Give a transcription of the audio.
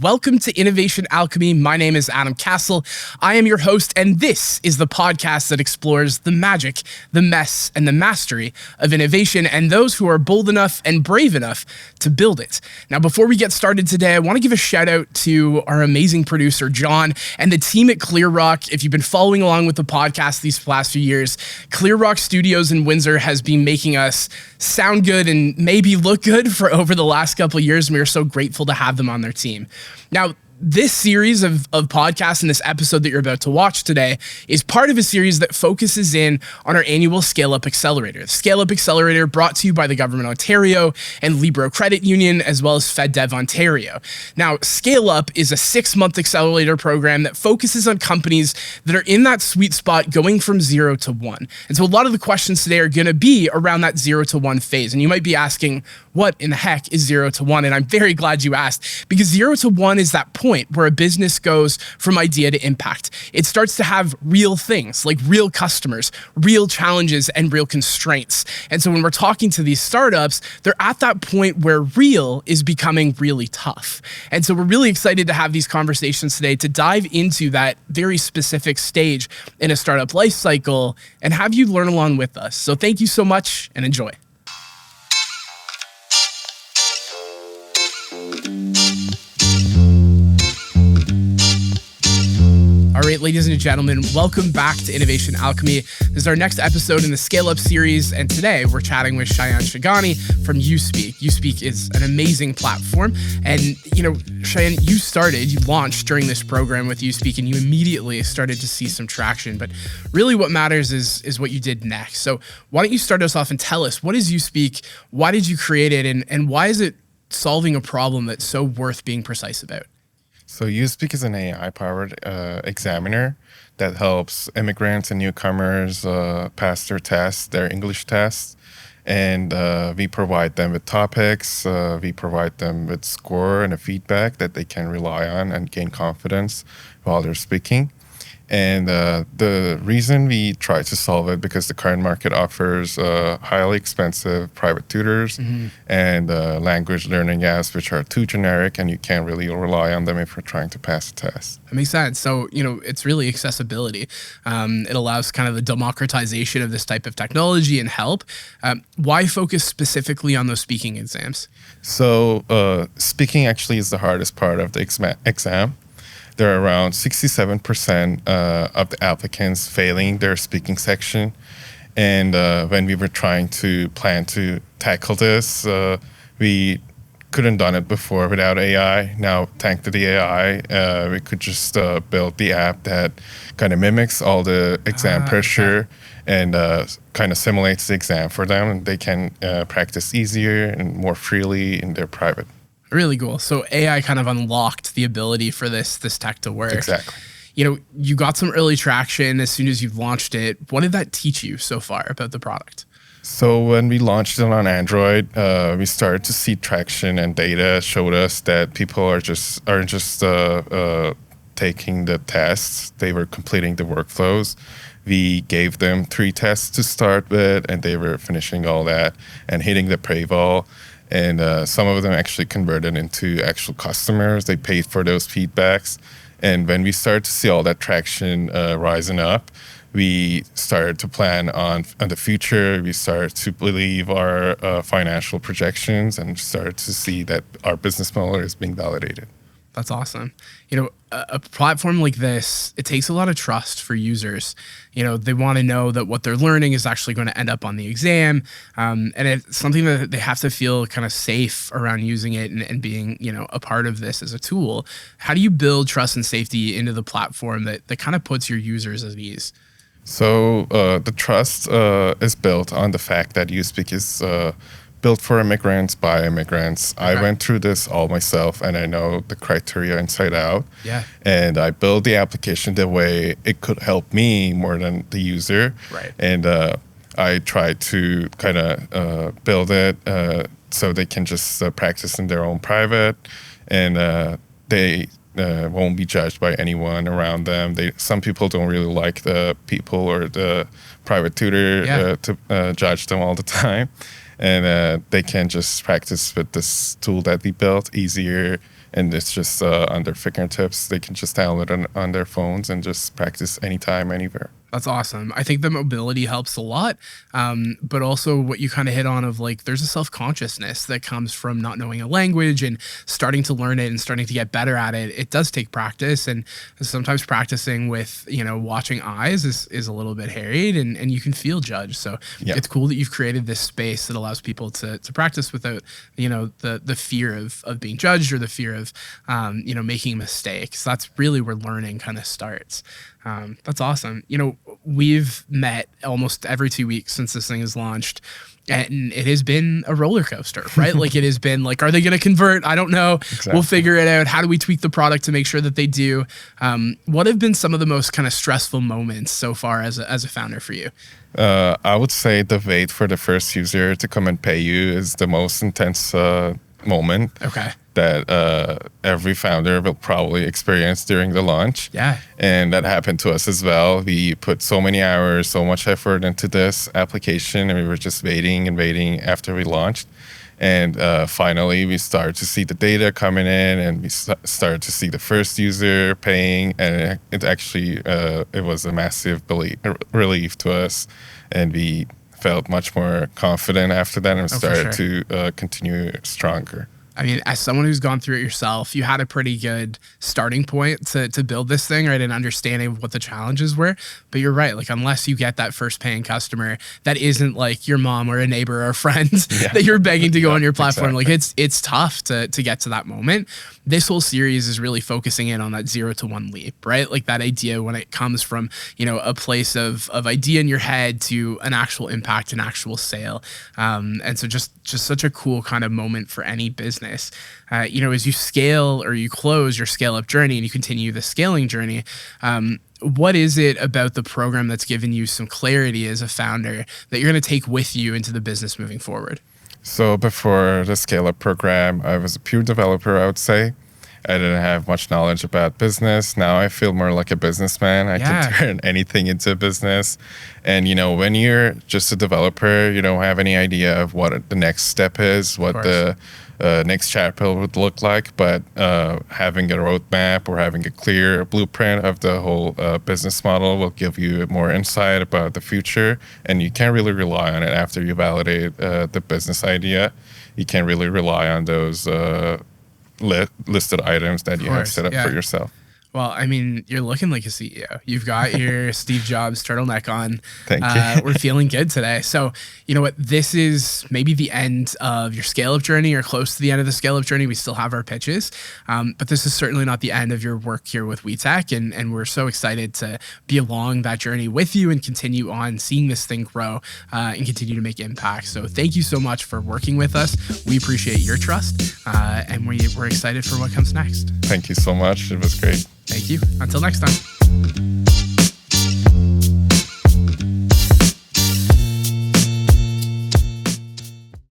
Welcome to Innovation Alchemy. My name is Adam Castle. I am your host, and this is the podcast that explores the magic, the mess, and the mastery of innovation and those who are bold enough and brave enough to build it. Now, before we get started today, I want to give a shout out to our amazing producer, John, and the team at Clear Rock. If you've been following along with the podcast these last few years, Clear Rock Studios in Windsor has been making us sound good and maybe look good for over the last couple of years, and we are so grateful to have them on their team. Now, this series of podcasts and this episode that you're about to watch today is part of a series that focuses in on our annual ScaleUP Accelerator. The ScaleUP Accelerator brought to you by the Government of Ontario and Libro Credit Union, as well as FedDev Ontario. Now, ScaleUP is a 6-month accelerator program that focuses on companies that are in that sweet spot going from 0 to 1. And so a lot of the questions today are going to be around that 0 to 1 phase. And you might be asking, what in the heck is 0 to 1? And I'm very glad you asked, because 0 to 1 is that point where a business goes from idea to impact. It starts to have real things like real customers, real challenges, and real constraints. And so when we're talking to these startups, they're at that point where real is becoming really tough. And so we're really excited to have these conversations today to dive into that very specific stage in a startup life cycle and have you learn along with us. So thank you so much and enjoy. All right, ladies and gentlemen, welcome back to Innovation Alchemy. This is our next episode in the ScaleUp series, and today we're chatting with Shayan Shaygani from USpeak. USpeak is an amazing platform, and Shayan, you launched during this program with USpeak, and you immediately started to see some traction, but really what matters is what you did next. So why don't you start us off and tell us, what is USpeak, why did you create it, and why is it solving a problem that's so worth being precise about? So USpeak is an AI-powered examiner that helps immigrants and newcomers pass their English tests. And we provide them with topics, we provide them with score and a feedback that they can rely on and gain confidence while they're speaking. And the reason we try to solve it, because the current market offers highly expensive private tutors and language learning apps, which are too generic, and you can't really rely on them if you're trying to pass a test. That makes sense. So, it's really accessibility. It allows kind of the democratization of this type of technology and help. Why focus specifically on those speaking exams? So speaking actually is the hardest part of the exam. There are around 67% of the applicants failing their speaking section. And when we were trying to plan to tackle this, we couldn't done it before without AI. Now, thanks to the AI, we could just build the app that kind of mimics all the exam pressure and kind of simulates the exam for them. And they can practice easier and more freely in their private. Really cool. So AI kind of unlocked the ability for this tech to work. Exactly. You got some early traction as soon as you've launched it. What did that teach you so far about the product? So when we launched it on Android, we started to see traction, and data showed us that people aren't just taking the tests; they were completing the workflows. We gave them 3 tests to start with, and they were finishing all that and hitting the paywall. And some of them actually converted into actual customers. They paid for those feedbacks. And when we started to see all that traction rising up, we started to plan on the future. We started to believe our financial projections and started to see that our business model is being validated. That's awesome. A platform like this, it takes a lot of trust for users. They want to know that what they're learning is actually going to end up on the exam. And it's something that they have to feel kind of safe around using it and being, a part of this as a tool. How do you build trust and safety into the platform that kind of puts your users at ease? So the trust is built on the fact that USpeak is built for immigrants by immigrants. Okay. I went through this all myself, and I know the criteria inside out. Yeah. And I built the application the way it could help me more than the user. Right. And I tried to kind of build it so they can just practice in their own private, and they won't be judged by anyone around them. Some people don't really like the people or the private tutor to judge them all the time. And they can just practice with this tool that we built easier and it's just on their fingertips. They can just download it on their phones and just practice anytime, anywhere. That's awesome. I think the mobility helps a lot, but also what you kind of hit on of like, there's a self-consciousness that comes from not knowing a language and starting to learn it and starting to get better at it. It does take practice, and sometimes practicing with, watching eyes is a little bit harried, and you can feel judged. So it's cool that you've created this space that allows people to practice without, the fear of being judged or the fear of, making mistakes. That's really where learning kind of starts. That's awesome. We've met almost every 2 weeks since this thing is launched, and it has been a roller coaster, right? Like, it has been like, are they going to convert? I don't know. Exactly. We'll figure it out. How do we tweak the product to make sure that they do? What have been some of the most kind of stressful moments so far as a founder for you? I would say the wait for the first user to come and pay you is the most intense moment. Okay. That every founder will probably experience during the launch. Yeah. And that happened to us as well. We put so many hours, so much effort into this application, and we were just waiting and waiting after we launched. And finally, we started to see the data coming in, and we started to see the first user paying. And it actually, it was a massive relief to us. And we felt much more confident after that, and started to continue stronger. I mean, as someone who's gone through it yourself, you had a pretty good starting point to build this thing, right? An understanding of what the challenges were. But you're right. Like, unless you get that first paying customer that isn't like your mom or a neighbor or a friend that you're begging to go on your platform, like it's tough to get to that moment. This whole series is really focusing in on that 0 to 1 leap, right? Like that idea when it comes from, a place of idea in your head to an actual impact, an actual sale. And so just such a cool kind of moment for any business. As you scale or you close your ScaleUp journey and you continue the scaling journey, what is it about the program that's given you some clarity as a founder that you're going to take with you into the business moving forward? So before the ScaleUp program, I was a pure developer, I would say. I didn't have much knowledge about business. Now I feel more like a businessman. I can turn anything into a business. And, when you're just a developer, you don't have any idea of what the next step is, what the next chapter would look like. But having a roadmap or having a clear blueprint of the whole business model will give you more insight about the future. And you can't really rely on it after you validate the business idea. You can't really rely on those listed items that you have set up for yourself. Well, I mean, you're looking like a CEO. You've got your Steve Jobs turtleneck on. Thank you. We're feeling good today. So, you know what? This is maybe the end of your ScaleUp journey or close to the end of the ScaleUp journey. We still have our pitches, but this is certainly not the end of your work here with WEtech. And we're so excited to be along that journey with you and continue on seeing this thing grow and continue to make impact. So thank you so much for working with us. We appreciate your trust, and we're excited for what comes next. Thank you so much. It was great. Thank you. Until next time.